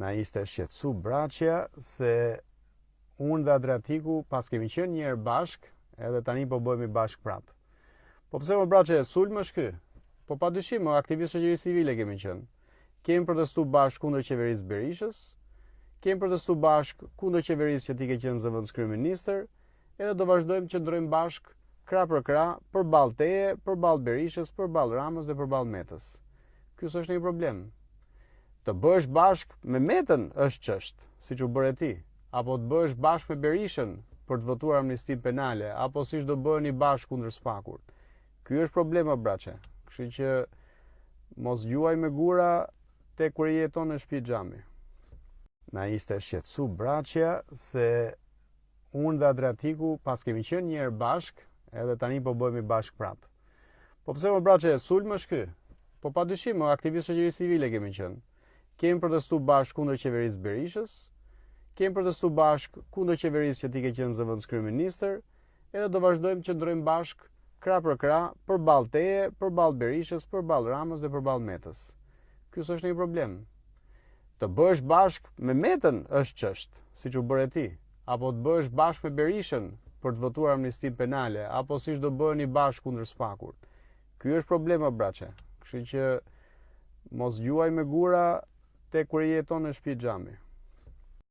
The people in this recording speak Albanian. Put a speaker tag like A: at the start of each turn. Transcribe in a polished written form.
A: Na ishte shqetësu Braçja se unë dhe Adriatiku pas kemi qenë njerë bashk, edhe tani po bëhemi bashk prap. Po pse më Braçja e sulm është ky? Po padyshim, aktivistë shoqërisë civile kemi qenë. Kemi protestu bashk kundër qeverisë Berishës, kemi protestu bashk kundër qeverisë që ti ke qenë zëvendës kryeministër, edhe do vazhdojmë që ndrojmë bashk krah për krah përballë teje, përballë Berishës, përballë Ramës dhe përballë Metës. Ky s'është një problem. Të bësh bashk me Metën është çështë, siç u bëre ti, apo të bësh bashk me Berishën për të votuar amnistin penale, apo siç do bëheni bashk kundër Spakut. Ky është problemi Braçe. Kështu që mos gjuaj me gura te kur jeton në shtëpi xhami. Na ishte shqetësu Braçja se unë dhe Adriatiku pas kemi qenë njerë bashk, edhe tani po bëhemi bashk prap. Po pse më Braçja e sulm është ky? Po padyshim, aktivistë shoqërisë civile kemi qenë. Kemi protestu bashk kundër qeverisë Berishës, kemi protestu bashk kundër qeverisë që ti ke qenë zëvendës kryeministër, edhe do vazhdojmë që ndrojmë bashk krah për krah përballë teje, përballë Berishës, përballë Ramës dhe përballë Metës. Ky s'është një problem. Të bësh bashk me Metën është çështë, siç u bëre ti, apo të bësh bashk me Berishën për të votuar amnistin penale, apo siç do bëheni bashk kundër Spakut. Ky është problemi Braçe. Kështu që mos gjuaj me gura te kur jeton në shtëpi xhami.